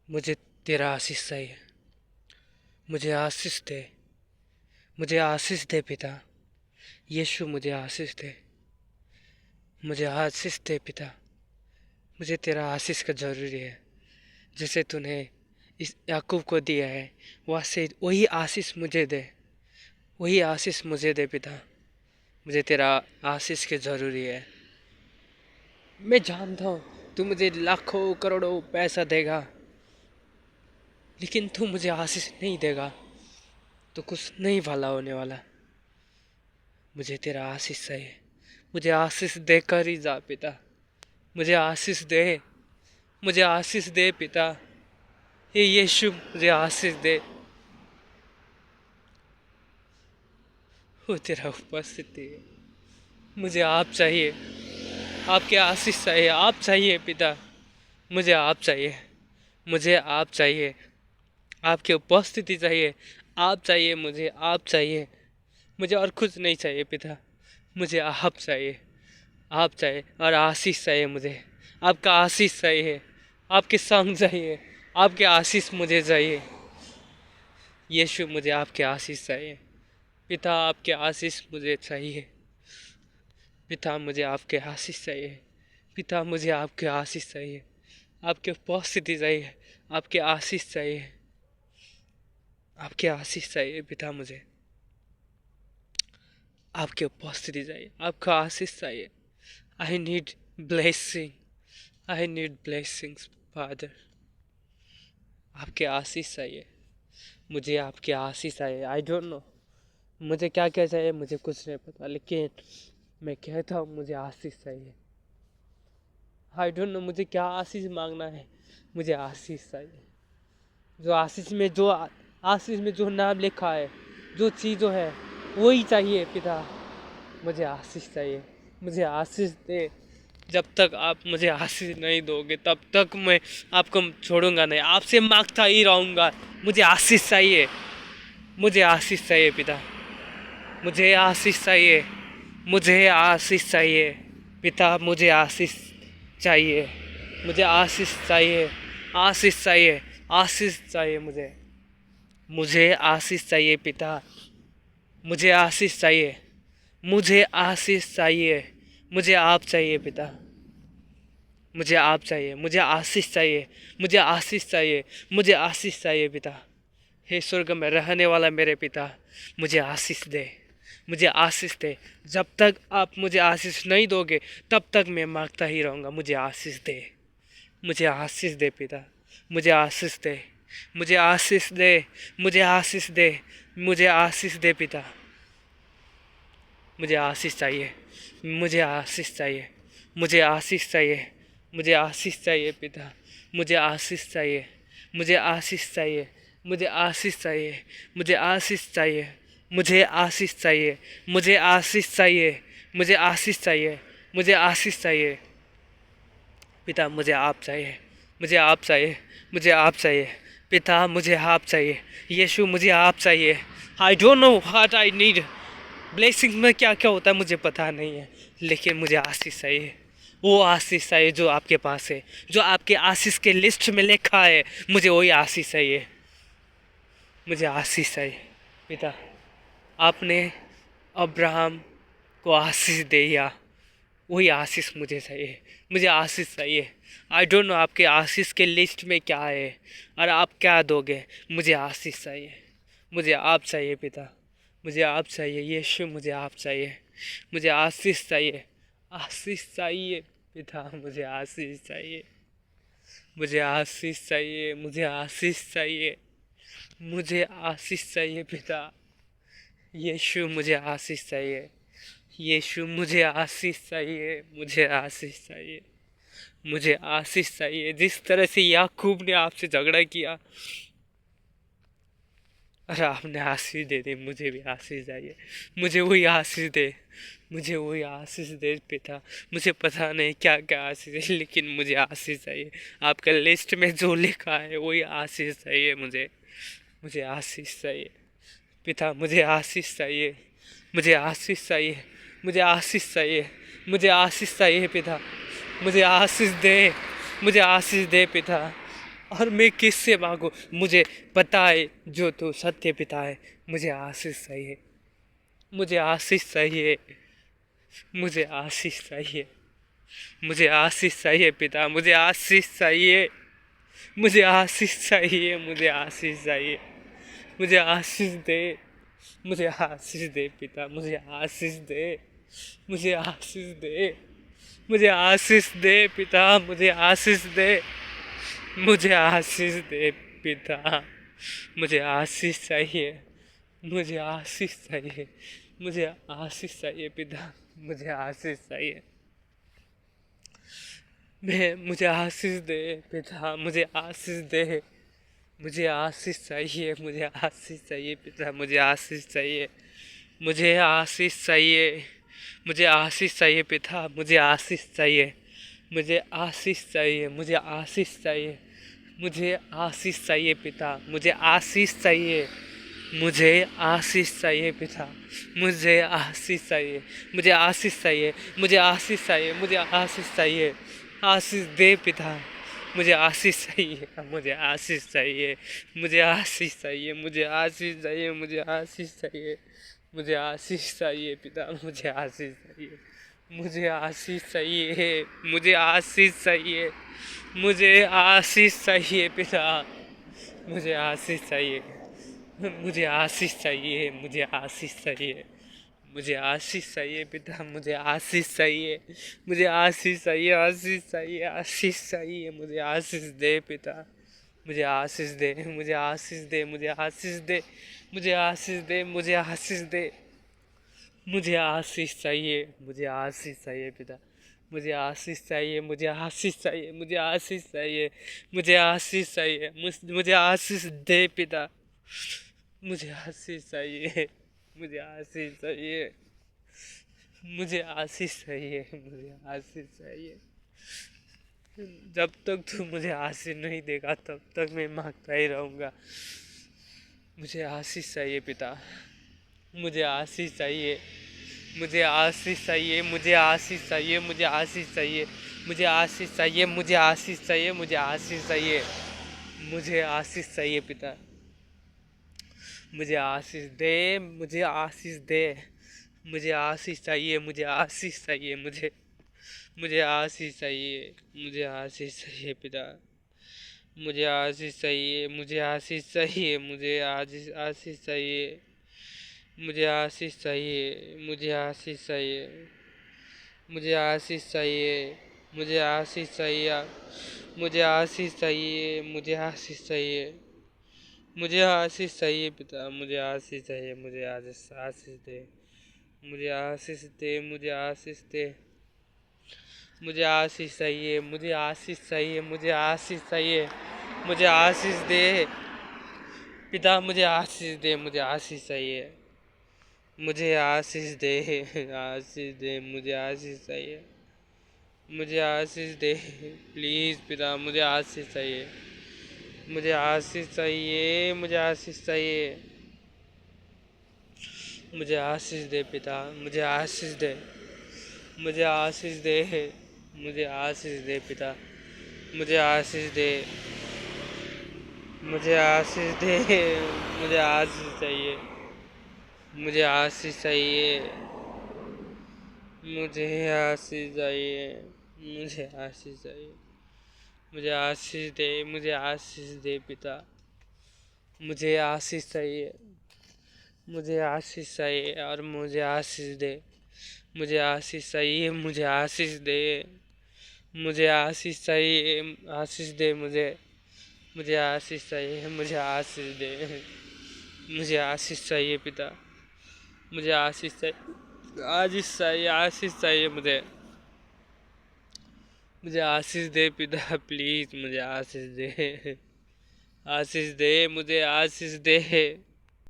मुझे तेरा आशीष चाहिए। मुझे आशीष दे। मुझे आशीष दे पिता। यीशु मुझे आशीष दे। मुझे आशीष दे पिता। मुझे तेरा आशीष का ज़रूरी है। जैसे तूने इस याकूब को दिया है वैसे वही आशीष मुझे दे। वही आशीष मुझे दे पिता। मुझे तेरा आशीष की ज़रूरी है। मैं जानता हूँ तू मुझे लाखों करोड़ों पैसा देगा, लेकिन तू मुझे आशीष नहीं देगा तो कुछ नहीं भला होने वाला। मुझे तेरा आशीष चाहिए। मुझे आशीष देकर ही जा पिता। मुझे आशीष दे। मुझे आशीष दे पिता। हे यीशु मुझे आशीष दे। वो तेरा उपस्थिति है। मुझे आप चाहिए। आपके आशीष चाहिए। आप चाहिए पिता। मुझे आप चाहिए। मुझे आप चाहिए। आपकी उपस्थिति चाहिए। आप चाहिए। मुझे आप चाहिए। मुझे और कुछ नहीं चाहिए पिता। मुझे आप चाहिए। आप चाहिए और आशीष चाहिए। मुझे आपका आशीष चाहिए। आपके संग चाहिए। आपके आशीष मुझे चाहिए। यीशु मुझे आपके आशीष चाहिए। पिता आपके आशीष मुझे चाहिए। पिता मुझे आपके आशीष चाहिए। पिता मुझे आपके आशीष चाहिए। आपके उपस्थिति चाहिए। आपके आशीष चाहिए। आपके आशीष चाहिए पिता। मुझे आपकी उपस्थिति चाहिए। आपका आशीष चाहिए। I need blessing. I need blessings father. आपके आशीष चाहिए। मुझे आपके आशीष चाहिए। आई डोंट नो मुझे क्या क्या चाहिए, मुझे कुछ नहीं पता, लेकिन मैं कहता हूँ मुझे आशीष चाहिए। आई डोंट नो मुझे क्या आशीष मांगना है। मुझे आशीष चाहिए। जो आशीष में जो नाम लिखा है, जो चीज़ों है वही चाहिए पिता। मुझे आशीष चाहिए। मुझे आशीष दे। जब तक आप मुझे आशीष नहीं दोगे तब तक मैं आपको छोड़ूंगा नहीं। आपसे मांगता ही रहूँगा। मुझे आशीष चाहिए। मुझे आशीष चाहिए पिता। मुझे आशीष चाहिए। मुझे आशीष चाहिए पिता। मुझे आशीष चाहिए। मुझे आशीष चाहिए। आशीष चाहिए। आशीष चाहिए मुझे। मुझे आशीष चाहिए पिता। मुझे आशीष चाहिए। मुझे आशीष चाहिए। मुझे आप चाहिए पिता। मुझे आप चाहिए। मुझे आशीष चाहिए। मुझे आशीष चाहिए। मुझे आशीष चाहिए पिता। हे स्वर्ग में रहने वाला मेरे पिता, मुझे आशीष दे। मुझे आशीष दे। जब तक आप मुझे आशीष नहीं दोगे तब तक मैं मांगता ही रहूँगा। मुझे आशीष दे। मुझे आशीष दे पिता। मुझे आशीष दे। मुझे आशीष दे। मुझे आशीष दे। मुझे आशीष दे पिता। मुझे आशीष चाहिए। मुझे आशीष चाहिए। मुझे आशीष चाहिए। मुझे आशीष चाहिए पिता। मुझे आशीष चाहिए। मुझे आशीष चाहिए। मुझे आशीष चाहिए। मुझे आशीष चाहिए। मुझे आशीष चाहिए। मुझे आशीष चाहिए। मुझे आशीष चाहिए। मुझे आशीष चाहिए पिता। मुझे आप चाहिए। मुझे आप चाहिए। मुझे आप चाहिए पिता। मुझे आप चाहिए। यीशु मुझे आप चाहिए। I don't know what I need. Blessing में क्या क्या होता है मुझे पता नहीं है, लेकिन मुझे आशीष चाहिए। वो आशीष चाहिए जो आपके पास है, जो आपके आशीष के लिस्ट में लिखा है। मुझे वही आशीष चाहिए। मुझे आशीष चाहिए पिता। आपने अब्राहम को आशीष दिया, वही आशीष मुझे चाहिए। मुझे आशीष चाहिए। आई डोंट नो आपके आशीष के लिस्ट में क्या है और आप क्या दोगे। मुझे आशीष चाहिए। मुझे आप चाहिए पिता। मुझे आप चाहिए यीशु। मुझे आप चाहिए। मुझे आशीष चाहिए। आशीष चाहिए पिता। मुझे आशीष चाहिए। मुझे आशीष चाहिए। मुझे आशीष चाहिए। मुझे आशीष चाहिए पिता। यीशु मुझे आशीष चाहिए। यीशु मुझे आशीष चाहिए। मुझे आशीष चाहिए। मुझे आशीष चाहिए। जिस तरह से याकूब ने आपसे झगड़ा किया और आपने आशीष दे दी, मुझे भी आशीष चाहिए। मुझे वही आशीष दे। मुझे वही आशीष दे पिता। मुझे पता नहीं क्या क्या आशीष है, लेकिन मुझे आशीष चाहिए। आपका लिस्ट में जो लिखा है वही आशीष चाहिए मुझे। मुझे आशीष चाहिए पिता। मुझे आशीष चाहिए। मुझे आशीष चाहिए। मुझे आशीष चाहिए। मुझे आशीष चाहिए पिता। मुझे आशीष दे। मुझे आशीष दे पिता। और मैं किससे मांगू? मुझे पता है जो तू सत्य पिता है। मुझे आशीष चाहिए, मुझे आशीष चाहिए, मुझे आशीष चाहिए, मुझे आशीष चाहिए पिता, मुझे आशीष चाहिए, मुझे आशीष चाहिए, मुझे आशीष चाहिए, मुझे आशीष दे, मुझे आशीष दे पिता, मुझे आशीष दे, मुझे आशीष दे, मुझे आशीष दे पिता, मुझे आशीष दे, मुझे आशीष दे पिता, मुझे आशीष चाहिए, मुझे आशीष चाहिए, मुझे आशीष चाहिए पिता, मुझे आशीष चाहिए। मुझे आशीष दे पिता, मुझे आशीष दे, मुझे आशीष चाहिए, मुझे आशीष चाहिए पिता, मुझे आशीष चाहिए, मुझे आशीष चाहिए, मुझे आशीष चाहिए पिता, मुझे आशीष चाहिए, मुझे आशीष चाहिए, मुझे आशीष चाहिए, मुझे आशीष चाहिए पिता, मुझे आशीष चाहिए, मुझे आशीष चाहिए पिता, मुझे आशीष चाहिए, मुझे आशीष चाहिए, मुझे आशीष चाहिए, मुझे आशीष चाहिए, आशीष दे पिता, मुझे आशीष चाहिए, मुझे आशीष चाहिए, मुझे आशीष चाहिए, मुझे आशीष चाहिए, मुझे आशीष चाहिए, मुझे आशीष चाहिए पिता, मुझे आशीष चाहिए, मुझे आशीष चाहिए, मुझे आशीष चाहिए, मुझे आशीष चाहिए पिता, मुझे आशीष चाहिए, मुझे आशीष चाहिए, मुझे आशीष चाहिए, मुझे आशीष चाहिए पिता, मुझे आशीष चाहिए, मुझे आशीष चाहिए, आशीष चाहिए, आशीष चाहिए, मुझे आशीष दे पिता, मुझे आशीष दे, मुझे आशीष दे, मुझे आशीष दे, मुझे आशीष दे, मुझे आशीष दे, मुझे आशीष चाहिए, मुझे आशीष चाहिए पिता, मुझे आशीष चाहिए, मुझे आशीष चाहिए, मुझे आशीष चाहिए, मुझे आशीष चाहिए, मुझे आशीष दे पिता, मुझे आशीष चाहिए, मुझे आशीष चाहिए, मुझे आशीष चाहिए, मुझे आशीष चाहिए। जब तक तू मुझे आशीष नहीं देगा तब तक मैं मांगता ही रहूँगा। मुझे आशीष चाहिए पिता, मुझे आशीष चाहिए, मुझे आशीष चाहिए, मुझे आशीष चाहिए, मुझे आशीष चाहिए, मुझे आशीष चाहिए, मुझे आशीष चाहिए, मुझे आशीष चाहिए, मुझे आशीष चाहिए पिता, मुझे आशीष दे, मुझे आशीष दे, मुझे आशीष चाहिए, मुझे आशीष चाहिए, मुझे आशीष चाहिए, मुझे आशीष चाहिए पिता, मुझे आशीष चाहिए, मुझे आशीष चाहिए, मुझे आशीष चाहिए, मुझे आशीष चाहिए, मुझे आशीष चाहिए, मुझे आशीष चाहिए, मुझे आशीष चाहिए, मुझे आशीष चाहिए, मुझे आशीष चाहिए, मुझे आशीष चाहिए पिता, मुझे आशीष चाहिए, मुझे आशीष दे, मुझे आशीष दे, मुझे आशीष दे, मुझे आशीष चाहिए, मुझे आशीष चाहिए, मुझे आशीष चाहिए, मुझे आशीष दे पिता, मुझे आशीष दे, मुझे आशीष चाहिए, मुझे आशीष दे, आशीष दे, मुझे आशीष चाहिए, मुझे आशीष दे प्लीज़ पिता, मुझे आशीष चाहिए, मुझे आशीष चाहिए, मुझे आशीष चाहिए, मुझे आशीष दे पिता, मुझे आशीष दे, मुझे आशीष दे, मुझे आशीष दे पिता, मुझे आशीष दे, मुझे आशीष दे, मुझे आशीष चाहिए, मुझे आशीष चाहिए, मुझे आशीष चाहिए, मुझे आशीष चाहिए, मुझे आशीष दे, मुझे आशीष दे पिता, मुझे आशीष चाहिए, मुझे आशीष चाहिए और मुझे आशीष दे, मुझे आशीष चाहिए, मुझे आशीष दे, मुझे आशीष चाहिए, आशीष दे मुझे आशीष चाहिए, मुझे आशीष दे, मुझे आशीष चाहिए पिता, मुझे आशीष चाहिए, आशीष चाहिए, आशीष चाहिए, मुझे आशीष दे पिता, प्लीज़ मुझे आशीष दे, आशीष दे, मुझे आशीष दे,